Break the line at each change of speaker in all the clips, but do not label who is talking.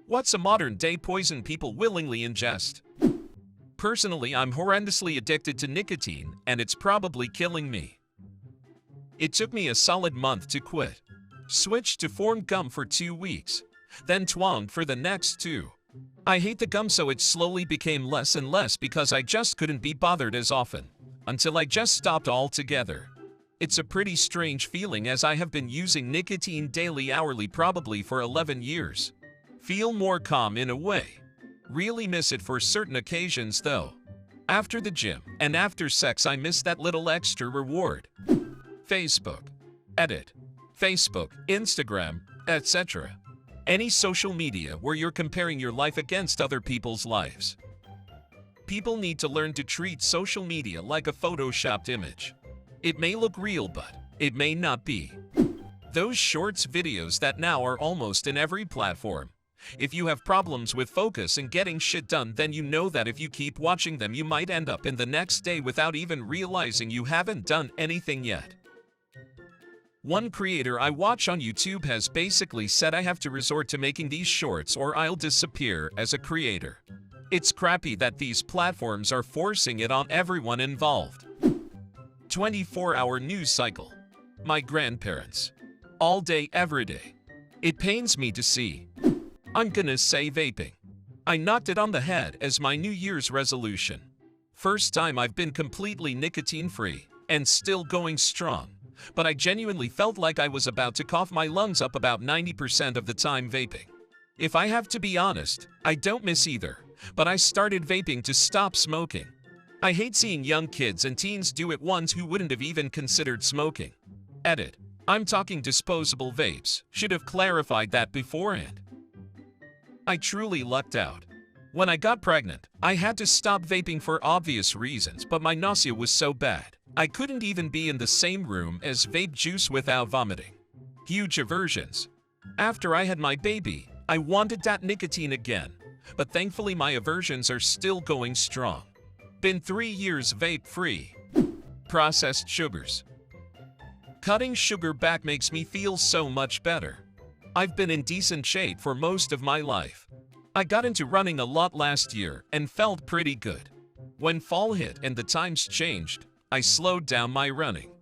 What's a modern-day poison people willingly ingest? Personally, I'm horrendously addicted to nicotine, and it's probably killing me. It took me a solid month to quit. Switched to formed gum for 2 weeks, then twanged for the next 2. I hate the gum, so it slowly became less and less because I just couldn't be bothered as often, until I just stopped altogether. It's a pretty strange feeling, as I have been using nicotine daily hourly probably for 11 years. Feel more calm in a way. Really miss it for certain occasions though. After the gym and after sex, I miss that little extra reward. Facebook. Edit. Facebook, Instagram, etc. Any social media where you're comparing your life against other people's lives. People need to learn to treat social media like a photoshopped image. It may look real, but it may not be. Those shorts videos that now are almost in every platform. If you have problems with focus and getting shit done, then you know that if you keep watching them, you might end up in the next day without even realizing you haven't done anything yet. One creator I watch on YouTube has basically said I have to resort to making these shorts or I'll disappear as a creator. It's crappy that these platforms are forcing it on everyone involved. 24-hour news cycle. My grandparents. All day, every day. It pains me to see. I'm gonna say vaping. I knocked it on the head as my New Year's resolution. First time I've been completely nicotine-free, and still going strong. But I genuinely felt like I was about to cough my lungs up about 90% of the time vaping. If I have to be honest, I don't miss either, but I started vaping to stop smoking. I hate seeing young kids and teens do it, ones who wouldn't have even considered smoking. Edit. I'm talking disposable vapes. Should have clarified that beforehand. I truly lucked out. When I got pregnant, I had to stop vaping for obvious reasons, but my nausea was so bad, I couldn't even be in the same room as vape juice without vomiting. Huge aversions. After I had my baby, I wanted that nicotine again, but thankfully my aversions are still going strong. Been 3 years vape-free. Processed sugars. Cutting sugar back makes me feel so much better. I've been in decent shape for most of my life. I got into running a lot last year and felt pretty good. When fall hit and the times changed, I slowed down my running.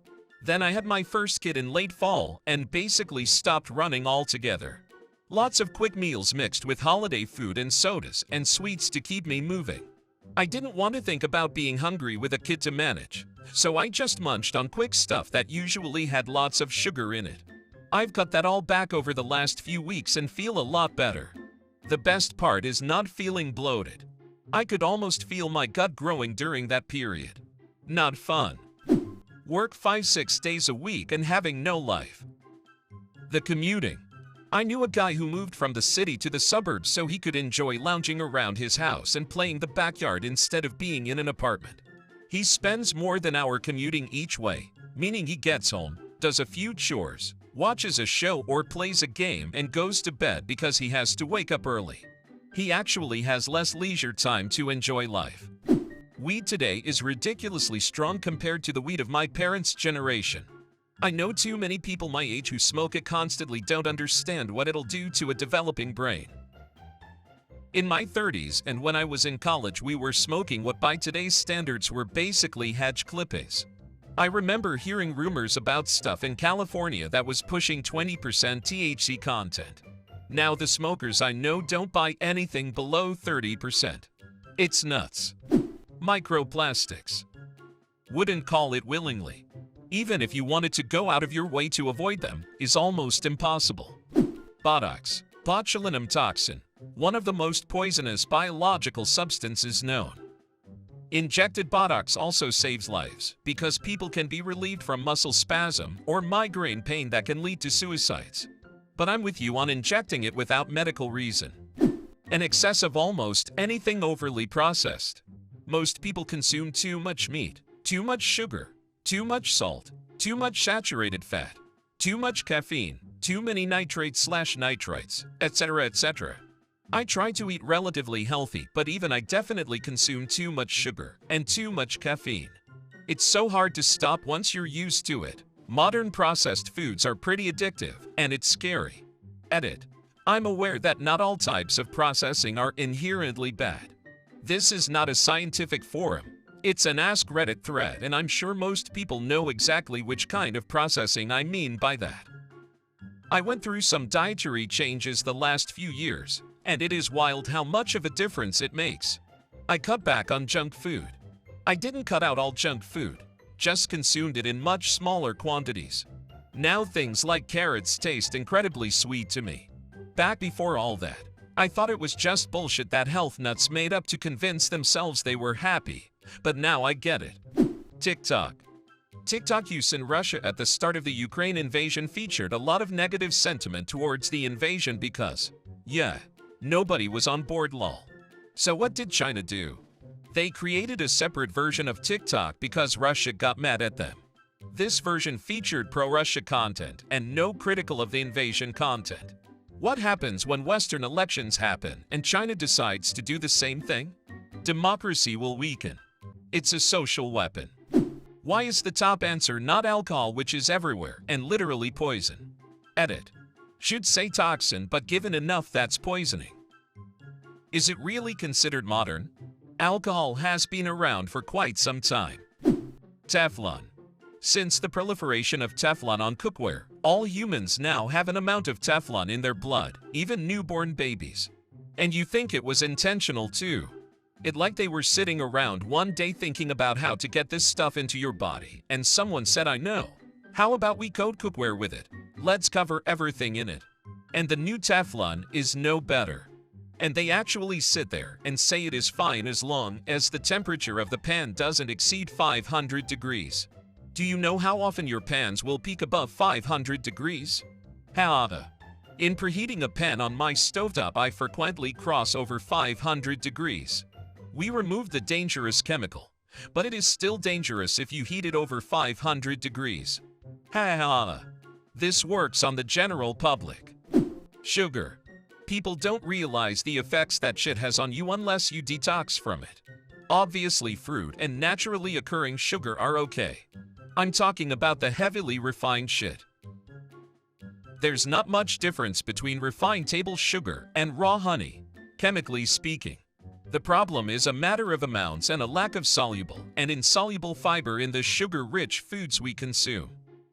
Then I had my first kid in late fall and basically stopped running altogether. Lots of quick meals mixed with holiday food and sodas and sweets to keep me moving. I didn't want to think about being hungry with a kid to manage, so I just munched on quick stuff that usually had lots of sugar in it. I've cut that all back over the last few weeks and feel a lot better. The best part is not feeling bloated. I could almost feel my gut growing during that period. Not fun. Work 5-6 days a week and having no life. The commuting. I knew a guy who moved from the city to the suburbs so he could enjoy lounging around his house and playing the backyard instead of being in an apartment. He spends more than an hour commuting each way, meaning he gets home, does a few chores, watches a show or plays a game and goes to bed because he has to wake up early. He actually has less leisure time to enjoy life. Weed today is ridiculously strong compared to the weed of my parents' generation. I know too many people my age who smoke it constantly don't understand what it'll do to a developing brain. In my 30s and when I was in college, we were smoking what by today's standards were basically hedge clippings. I remember hearing rumors about stuff in California that was pushing 20% THC content. Now the smokers I know don't buy anything below 30%. It's nuts. Microplastics. Wouldn't call it willingly. Even if you wanted to go out of your way to avoid them, is almost impossible. Botox. Botulinum toxin. One of the most poisonous biological substances known. Injected Botox also saves lives because people can be relieved from muscle spasm or migraine pain that can lead to suicides. But I'm with you on injecting it without medical reason. An excess of almost anything overly processed. Most people consume too much meat, too much sugar, too much salt, too much saturated fat, too much caffeine, too many nitrates/nitrites, etc., etc. I try to eat relatively healthy, but even I definitely consume too much sugar and too much caffeine. It's so hard to stop once you're used to it. Modern processed foods are pretty addictive, and it's scary. Edit. I'm aware that not all types of processing are inherently bad. This is not a scientific forum. It's an Ask Reddit thread, and I'm sure most people know exactly which kind of processing I mean by that. I went through some dietary changes the last few years, and it is wild how much of a difference it makes. I cut back on junk food. I didn't cut out all junk food, just consumed it in much smaller quantities. Now things like carrots taste incredibly sweet to me. Back before all that, I thought it was just bullshit that health nuts made up to convince themselves they were happy, but now I get it. TikTok. TikTok use in Russia at the start of the Ukraine invasion featured a lot of negative sentiment towards the invasion because, yeah, nobody was on board lol. So what did China do? They created a separate version of TikTok because Russia got mad at them. This version featured pro-Russia content and no critical of the invasion content. What happens when Western elections happen and China decides to do the same thing? Democracy will weaken. It's a social weapon. Why is the top answer not alcohol, which is everywhere and literally poison? Edit. Should say toxin, but given enough that's poisoning. Is it really considered modern? Alcohol has been around for quite some time. Teflon. Since the proliferation of Teflon on cookware, all humans now have an amount of Teflon in their blood, even newborn babies. And you think it was intentional too. It like they were sitting around one day thinking about how to get this stuff into your body, and someone said, I know. How about we coat cookware with it? Let's cover everything in it. And the new Teflon is no better. And they actually sit there and say it is fine as long as the temperature of the pan doesn't exceed 500 degrees. Do you know how often your pans will peak above 500 degrees? However, in preheating a pan on my stovetop, I frequently cross over 500 degrees. We removed the dangerous chemical, but it is still dangerous if you heat it over 500 degrees. This works on the general public. Sugar. People don't realize the effects that shit has on you unless you detox from it. Obviously, fruit and naturally occurring sugar are okay. I'm talking about the heavily refined shit. There's not much difference between refined table sugar and raw honey, chemically speaking. The problem is a matter of amounts and a lack of soluble and insoluble fiber in the sugar-rich foods we consume.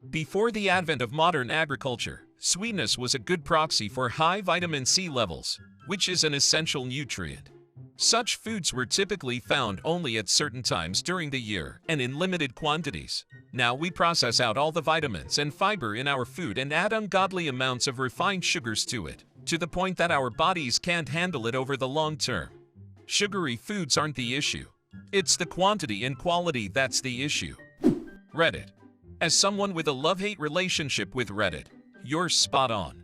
Before the advent of modern agriculture, sweetness was a good proxy for high vitamin C levels, which is an essential nutrient. Such foods were typically found only at certain times during the year and in limited quantities. Now we process out all the vitamins and fiber in our food and add ungodly amounts of refined sugars to it, to the point that our bodies can't handle it over the long term. Sugary foods aren't the issue. It's the quantity and quality that's the issue. Reddit. As someone with a love-hate relationship with Reddit, you're spot on.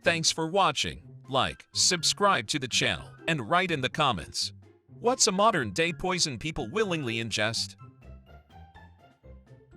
Thanks for watching. Like, subscribe to the channel, and write in the comments. What's a modern-day poison people willingly ingest?